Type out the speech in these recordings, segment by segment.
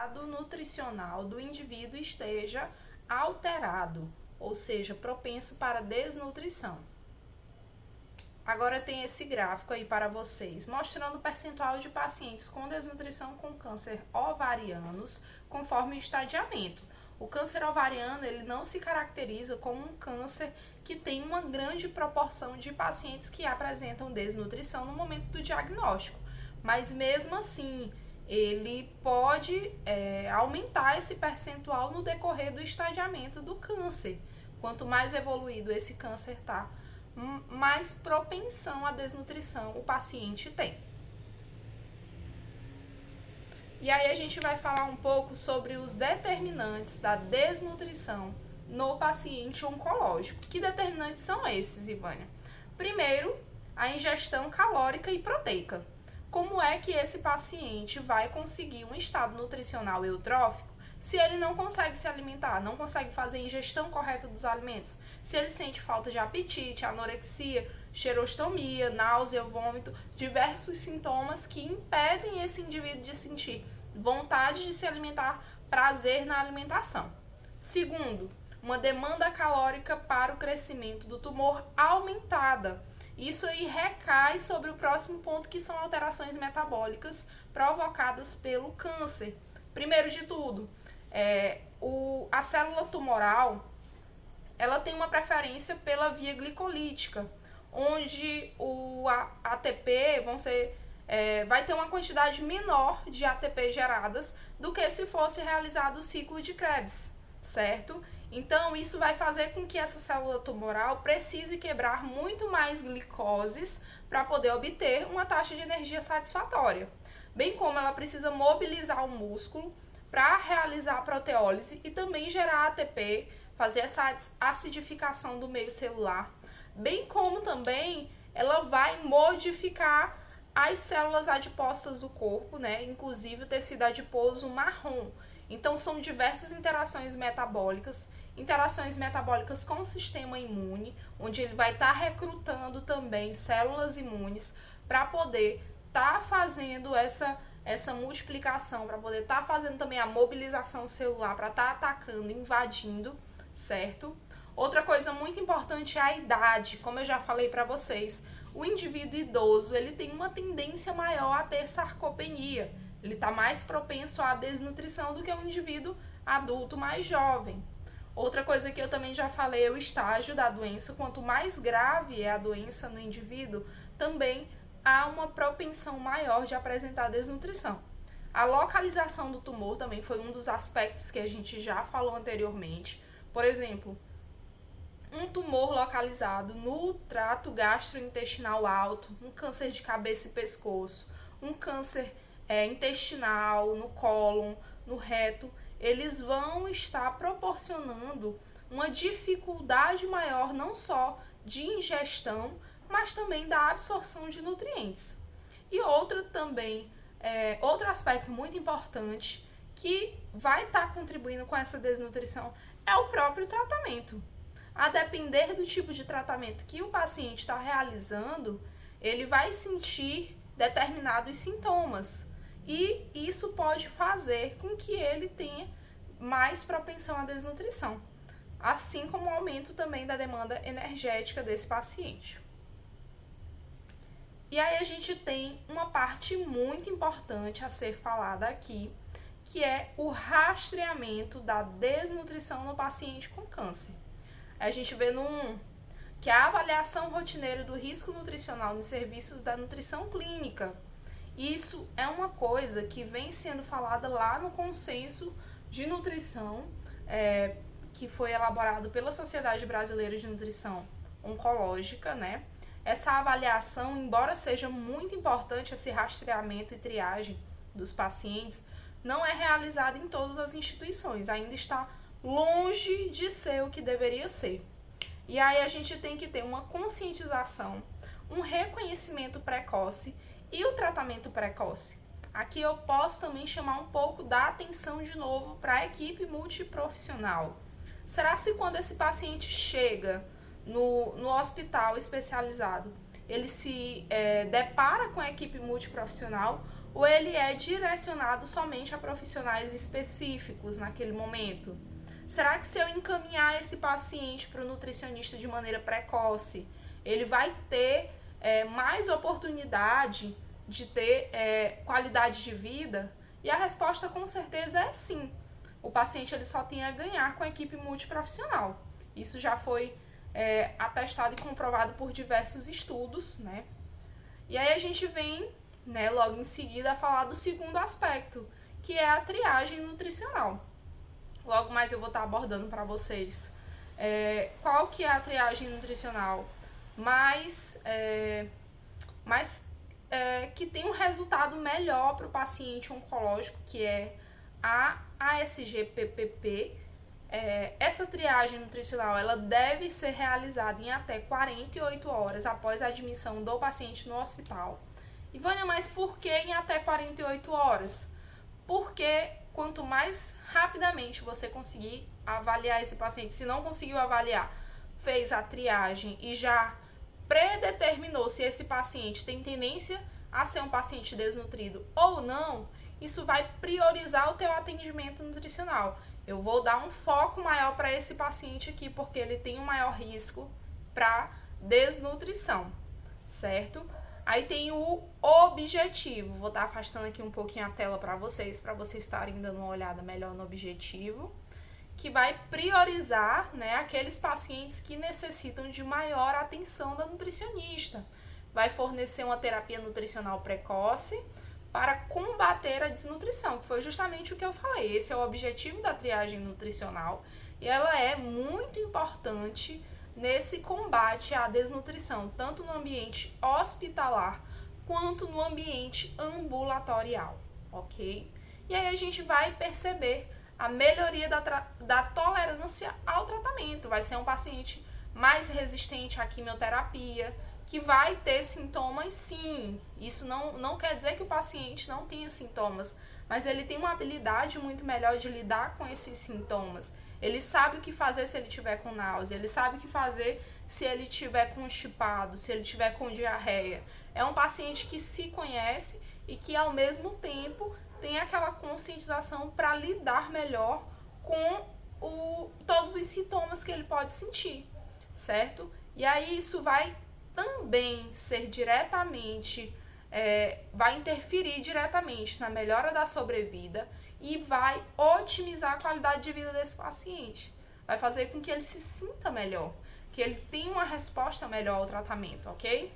estado nutricional do indivíduo esteja alterado, ou seja, propenso para desnutrição. Agora tem esse gráfico aí para vocês, mostrando o percentual de pacientes com desnutrição com câncer ovarianos, conforme o estadiamento. O câncer ovariano, ele não se caracteriza como um câncer que tem uma grande proporção de pacientes que apresentam desnutrição no momento do diagnóstico, mas mesmo assim, ele pode aumentar esse percentual no decorrer do estadiamento do câncer. Quanto mais evoluído esse câncer está, mais propensão à desnutrição o paciente tem. E aí a gente vai falar um pouco sobre os determinantes da desnutrição no paciente oncológico. Que determinantes são esses, Ivânia? Primeiro, a ingestão calórica e proteica. Como é que esse paciente vai conseguir um estado nutricional eutrófico se ele não consegue se alimentar, não consegue fazer a ingestão correta dos alimentos? Se ele sente falta de apetite, anorexia, xerostomia, náusea, vômito, diversos sintomas que impedem esse indivíduo de sentir vontade de se alimentar, prazer na alimentação. Segundo, uma demanda calórica para o crescimento do tumor aumentada. Isso aí recai sobre o próximo ponto, que são alterações metabólicas provocadas pelo câncer. Primeiro de tudo, a célula tumoral, ela tem uma preferência pela via glicolítica, onde o ATP vai ter uma quantidade menor de ATP geradas do que se fosse realizado o ciclo de Krebs, certo? Então, isso vai fazer com que essa célula tumoral precise quebrar muito mais glicoses para poder obter uma taxa de energia satisfatória. Bem como ela precisa mobilizar o músculo para realizar a proteólise e também gerar ATP, fazer essa acidificação do meio celular. Bem como também ela vai modificar as células adiposas do corpo, né? Inclusive o tecido adiposo marrom. Então, são diversas interações metabólicas com o sistema imune, onde ele vai estar recrutando também células imunes para poder estar fazendo essa multiplicação, para poder estar fazendo também a mobilização celular, para estar atacando, invadindo, certo? Outra coisa muito importante é a idade. Como eu já falei para vocês, o indivíduo idoso, ele tem uma tendência maior a ter sarcopenia. Ele está mais propenso à desnutrição do que um indivíduo adulto mais jovem. Outra coisa que eu também já falei é o estágio da doença. Quanto mais grave é a doença no indivíduo, também há uma propensão maior de apresentar desnutrição. A localização do tumor também foi um dos aspectos que a gente já falou anteriormente. Por exemplo, um tumor localizado no trato gastrointestinal alto, um câncer de cabeça e pescoço, um câncer intestinal, no cólon, no reto, eles vão estar proporcionando uma dificuldade maior não só de ingestão, mas também da absorção de nutrientes. E outro aspecto muito importante que vai estar contribuindo com essa desnutrição é o próprio tratamento. A depender do tipo de tratamento que o paciente está realizando, ele vai sentir determinados sintomas. E isso pode fazer com que ele tenha mais propensão à desnutrição, assim como o aumento também da demanda energética desse paciente. E aí a gente tem uma parte muito importante a ser falada aqui, que é o rastreamento da desnutrição no paciente com câncer. A gente vê que a avaliação rotineira do risco nutricional nos serviços da nutrição clínica. Isso é uma coisa que vem sendo falada lá no consenso de nutrição, que foi elaborado pela Sociedade Brasileira de Nutrição Oncológica, né? Essa avaliação, embora seja muito importante esse rastreamento e triagem dos pacientes, não é realizada em todas as instituições, ainda está longe de ser o que deveria ser. E aí a gente tem que ter uma conscientização, um reconhecimento precoce e o tratamento precoce. Aqui eu posso também chamar um pouco da atenção de novo para a equipe multiprofissional. Será se quando esse paciente chega no hospital especializado, ele se depara com a equipe multiprofissional, ou ele é direcionado somente a profissionais específicos naquele momento? Será que se eu encaminhar esse paciente para o nutricionista de maneira precoce, ele vai ter mais oportunidade de ter qualidade de vida? E a resposta com certeza é sim. O paciente ele só tem a ganhar com a equipe multiprofissional. Isso já foi atestado e comprovado por diversos estudos, né? E aí a gente vem, né, logo em seguida a falar do segundo aspecto, que é a triagem nutricional. Logo mais eu vou estar abordando para vocês qual que é a triagem nutricional que tem um resultado melhor para o paciente oncológico, que é a ASGPPP. Essa triagem nutricional ela deve ser realizada em até 48 horas após a admissão do paciente no hospital. Ivânia, mas por que em até 48 horas? Porque quanto mais rapidamente você conseguir avaliar esse paciente, se não conseguiu avaliar, fez a triagem e já predeterminou se esse paciente tem tendência a ser um paciente desnutrido ou não, isso vai priorizar o teu atendimento nutricional. Eu vou dar um foco maior para esse paciente aqui, porque ele tem um maior risco para desnutrição, certo? Aí tem o objetivo. Vou estar afastando aqui um pouquinho a tela para vocês estarem dando uma olhada melhor no objetivo, que vai priorizar, né, aqueles pacientes que necessitam de maior atenção da nutricionista. Vai fornecer uma terapia nutricional precoce para combater a desnutrição, que foi justamente o que eu falei. Esse é o objetivo da triagem nutricional e ela é muito importante nesse combate à desnutrição, tanto no ambiente hospitalar quanto no ambiente ambulatorial, ok? E aí a gente vai perceber a melhoria da tolerância ao tratamento. Vai ser um paciente mais resistente à quimioterapia, que vai ter sintomas sim. Isso não quer dizer que o paciente não tenha sintomas, mas ele tem uma habilidade muito melhor de lidar com esses sintomas. Ele sabe o que fazer se ele tiver com náusea, ele sabe o que fazer se ele tiver constipado, se ele tiver com diarreia. É um paciente que se conhece e que ao mesmo tempo tem aquela conscientização para lidar melhor com todos os sintomas que ele pode sentir, certo? E aí isso vai também ser diretamente, vai interferir diretamente na melhora da sobrevida e vai otimizar a qualidade de vida desse paciente. Vai fazer com que ele se sinta melhor, que ele tenha uma resposta melhor ao tratamento, ok?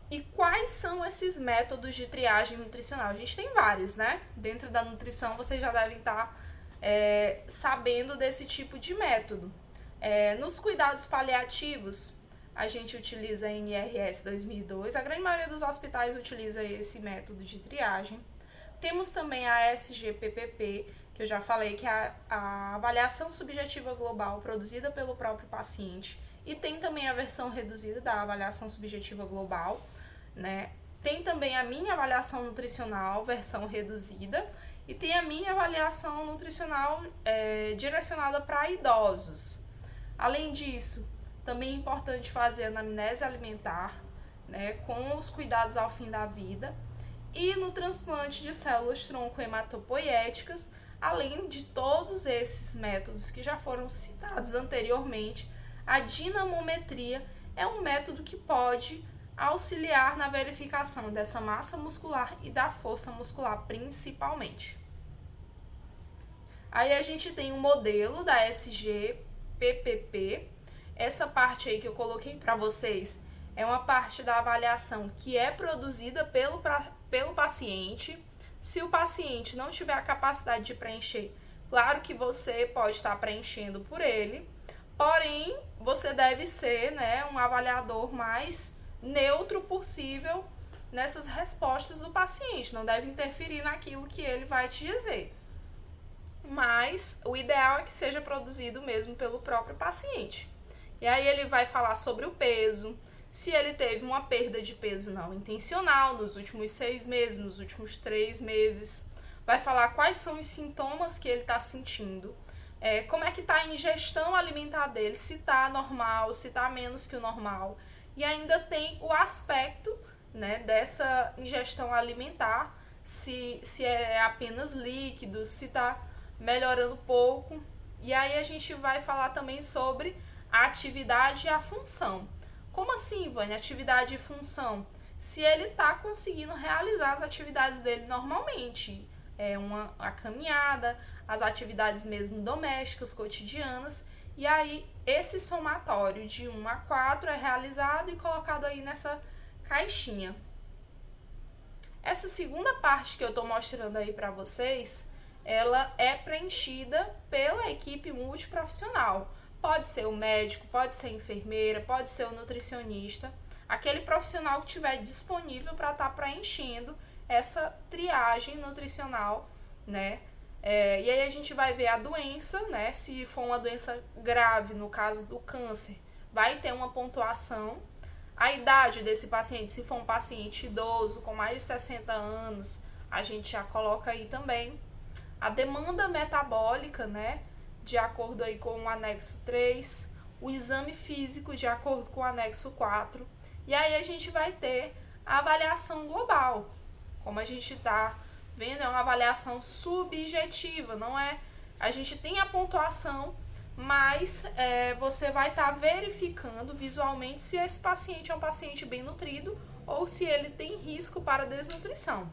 E quais são esses métodos de triagem nutricional? A gente tem vários, né? Dentro da nutrição vocês já devem estar sabendo desse tipo de método. Nos cuidados paliativos, a gente utiliza a NRS 2002, a grande maioria dos hospitais utiliza esse método de triagem. Temos também a SGPPP, que eu já falei, que é a avaliação subjetiva global produzida pelo próprio paciente. E tem também a versão reduzida da avaliação subjetiva global, né? Tem também a minha avaliação nutricional, versão reduzida, e tem a minha avaliação nutricional direcionada para idosos. Além disso, também é importante fazer a anamnese alimentar, né, com os cuidados ao fim da vida, e no transplante de células tronco hematopoiéticas, além de todos esses métodos que já foram citados anteriormente. A dinamometria é um método que pode auxiliar na verificação dessa massa muscular e da força muscular principalmente. Aí a gente tem o modelo da SGPPP. Essa parte aí que eu coloquei para vocês é uma parte da avaliação que é produzida pelo paciente. Se o paciente não tiver a capacidade de preencher, claro que você pode estar preenchendo por ele, porém você deve ser, né, um avaliador mais neutro possível nessas respostas do paciente, não deve interferir naquilo que ele vai te dizer. Mas o ideal é que seja produzido mesmo pelo próprio paciente. E aí ele vai falar sobre o peso, se ele teve uma perda de peso não intencional nos últimos 6 meses, nos últimos 3 meses. Vai falar quais são os sintomas que ele está sentindo, como é que está a ingestão alimentar dele, se está normal, se está menos que o normal. E ainda tem o aspecto né, dessa ingestão alimentar, se é apenas líquido, se está melhorando pouco. E aí a gente vai falar também sobre a atividade e a função. Como assim, Vânia, atividade e função? Se ele está conseguindo realizar as atividades dele normalmente, a caminhada, as atividades mesmo domésticas, cotidianas, e aí esse somatório de 1 a 4 é realizado e colocado aí nessa caixinha. Essa segunda parte que eu estou mostrando aí para vocês, ela é preenchida pela equipe multiprofissional. Pode ser o médico, pode ser a enfermeira, pode ser o nutricionista, aquele profissional que estiver disponível para estar preenchendo essa triagem nutricional, né? E aí a gente vai ver a doença, né? Se for uma doença grave, no caso do câncer, vai ter uma pontuação. A idade desse paciente, se for um paciente idoso com mais de 60 anos, a gente já coloca aí também. A demanda metabólica, né? De acordo aí com o anexo 3, o exame físico de acordo com o anexo 4. E aí a gente vai ter a avaliação global. Como a gente está vendo, é uma avaliação subjetiva, não é? A gente tem a pontuação, mas você vai estar verificando visualmente se esse paciente é um paciente bem nutrido ou se ele tem risco para desnutrição.